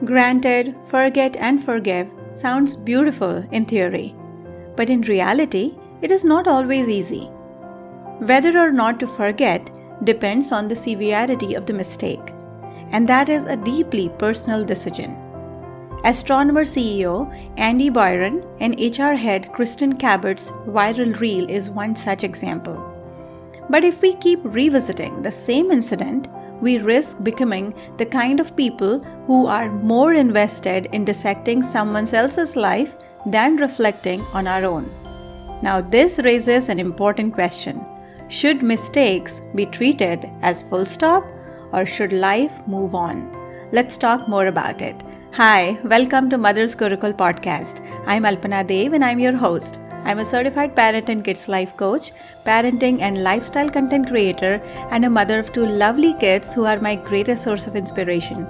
Granted, forget and forgive sounds beautiful in theory, but in reality, it is not always easy. Whether or not to forget depends on the severity of the mistake, and that is a deeply personal decision. Astronomer CEO Andy Byron and HR head Kristin Cabot's viral reel is one such example. But if we keep revisiting the same incident, we risk becoming the kind of people who are more invested in dissecting someone else's life than reflecting on our own. Now, this raises an important question. Should mistakes be treated as full stop, or should life move on? Let's talk more about it. Hi, welcome to Mother's Gurukul podcast. I'm Alpana Dev and I'm your host. I'm a certified parent and kids life coach, parenting and lifestyle content creator, and a mother of two lovely kids who are my greatest source of inspiration.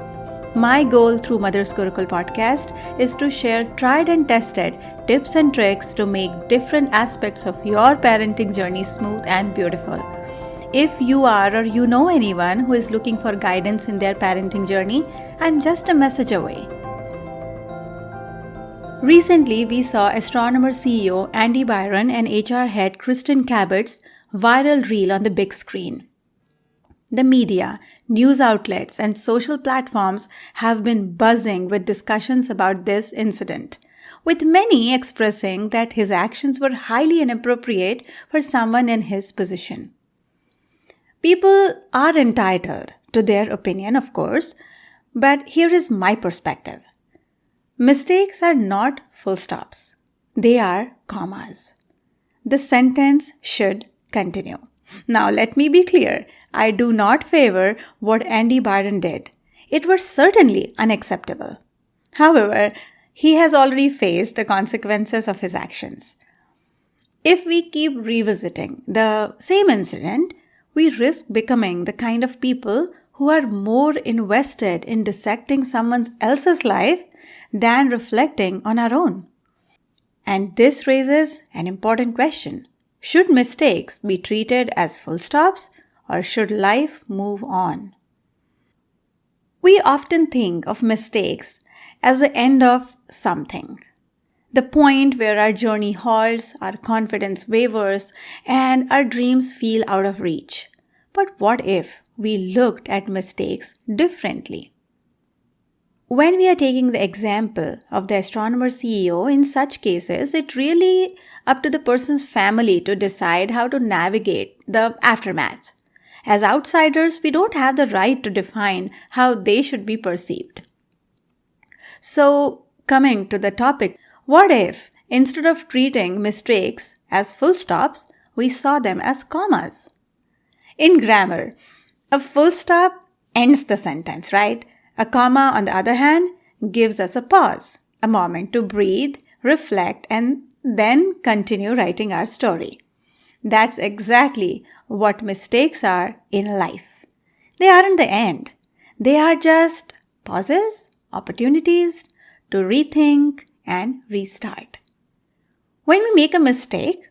My goal through Mother's Gurukul podcast is to share tried and tested tips and tricks to make different aspects of your parenting journey smooth and beautiful. If you are or you know anyone who is looking for guidance in their parenting journey, I'm just a message away. Recently, we saw Astronomer CEO Andy Byron and HR head Kristin Cabot's viral reel on the big screen. The media, news outlets, and social platforms have been buzzing with discussions about this incident, with many expressing that his actions were highly inappropriate for someone in his position. People are entitled to their opinion, of course, but here is my perspective. Mistakes are not full stops. They are commas. The sentence should continue. Now, let me be clear. I do not favor what Andy Byron did. It was certainly unacceptable. However, he has already faced the consequences of his actions. If we keep revisiting the same incident, we risk becoming the kind of people who are more invested in dissecting someone else's life than reflecting on our own. And this raises an important question. Should mistakes be treated as full stops, or should life move on? We often think of mistakes as the end of something, the point where our journey halts, our confidence wavers, and our dreams feel out of reach. But what if we looked at mistakes differently? When we are taking the example of the Astronomer CEO, in such cases, it's really up to the person's family to decide how to navigate the aftermath. As outsiders, we don't have the right to define how they should be perceived. So, coming to the topic, what if instead of treating mistakes as full stops, we saw them as commas? In grammar, a full stop ends the sentence, right? A comma, on the other hand, gives us a pause, a moment to breathe, reflect, and then continue writing our story. That's exactly what mistakes are in life. They aren't the end. They are just pauses, opportunities to rethink and restart. When we make a mistake,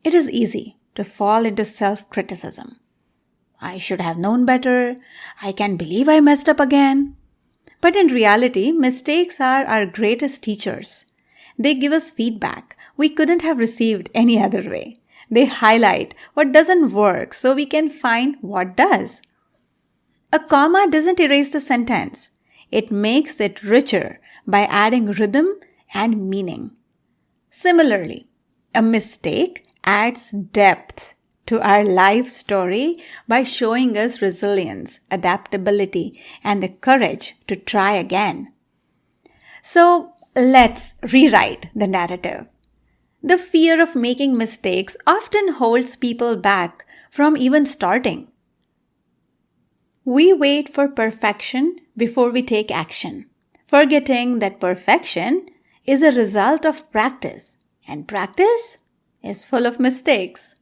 it is easy to fall into self-criticism. I should have known better. I can't believe I messed up again. But in reality, mistakes are our greatest teachers. They give us feedback we couldn't have received any other way. They highlight what doesn't work so we can find what does. A comma doesn't erase the sentence. It makes it richer by adding rhythm and meaning. Similarly, a mistake adds depth to our life story by showing us resilience, adaptability, and the courage to try again. So let's rewrite the narrative. The fear of making mistakes often holds people back from even starting. We wait for perfection before we take action, forgetting that perfection is a result of practice, and practice is full of mistakes.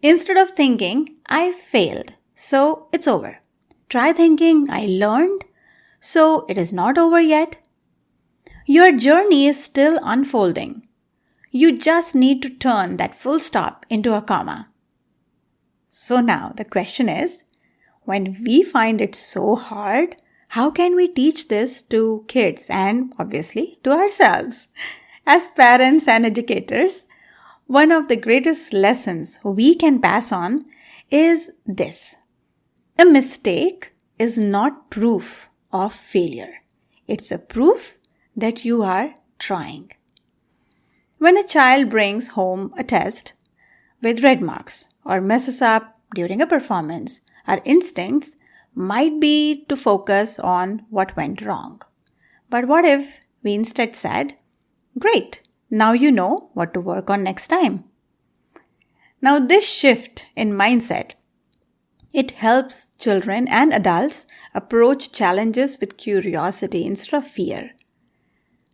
Instead of thinking, I failed, so it's over, try thinking, I learned, so it is not over yet. Your journey is still unfolding. You just need to turn that full stop into a comma. So now the question is, when we find it so hard, How can we teach this to kids and obviously to ourselves? As parents and educators, one of the greatest lessons we can pass on is this. A mistake is not proof of failure. It's a proof that you are trying. When a child brings home a test with red marks or messes up during a performance, our instincts might be to focus on what went wrong. But what if we instead said, "Great, now you know what to work on next time"? Now this shift in mindset, it helps children and adults approach challenges with curiosity instead of fear.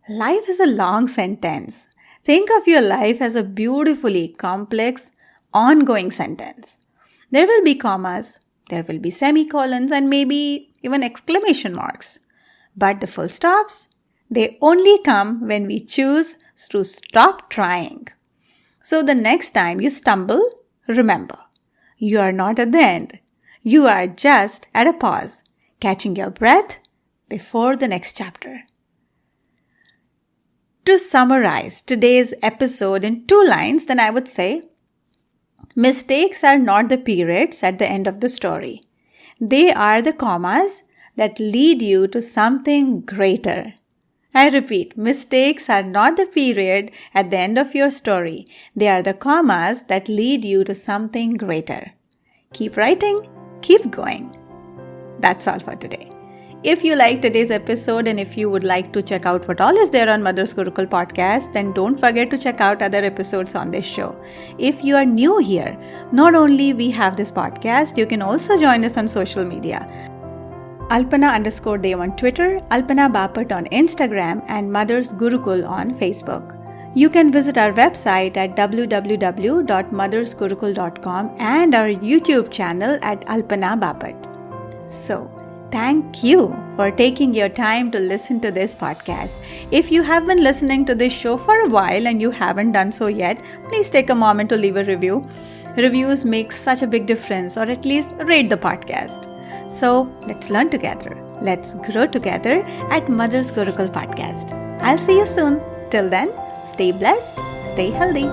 Life is a long sentence. Think of your life as a beautifully complex, ongoing sentence. There will be commas, there will be semicolons, and maybe even exclamation marks. But the full stops, they only come when we choose to stop trying. So the next time you stumble, remember, you are not at the end. You are just at a pause, catching your breath before the next chapter. To summarize today's episode in 2 lines, then I would say, mistakes are not the periods at the end of the story. They are the commas that lead you to something greater. I repeat, mistakes are not the period at the end of your story. They are the commas that lead you to something greater. Keep writing, keep going. That's all for today. If you liked today's episode and if you would like to check out what all is there on Mother's Gurukul podcast, then don't forget to check out other episodes on this show. If you are new here, not only we have this podcast, you can also join us on social media. Alpana_Dev on Twitter, Alpana Bapat on Instagram, and Mother's Gurukul on Facebook. You can visit our website at www.mothersgurukul.com and our YouTube channel at Alpana Bapat. So, thank you for taking your time to listen to this podcast. If you have been listening to this show for a while and you haven't done so yet, please take a moment to leave a review. Reviews make such a big difference, or at least rate the podcast. So let's learn together. Let's grow together at Mother's Gurukul podcast. I'll see you soon. Till then, stay blessed, stay healthy.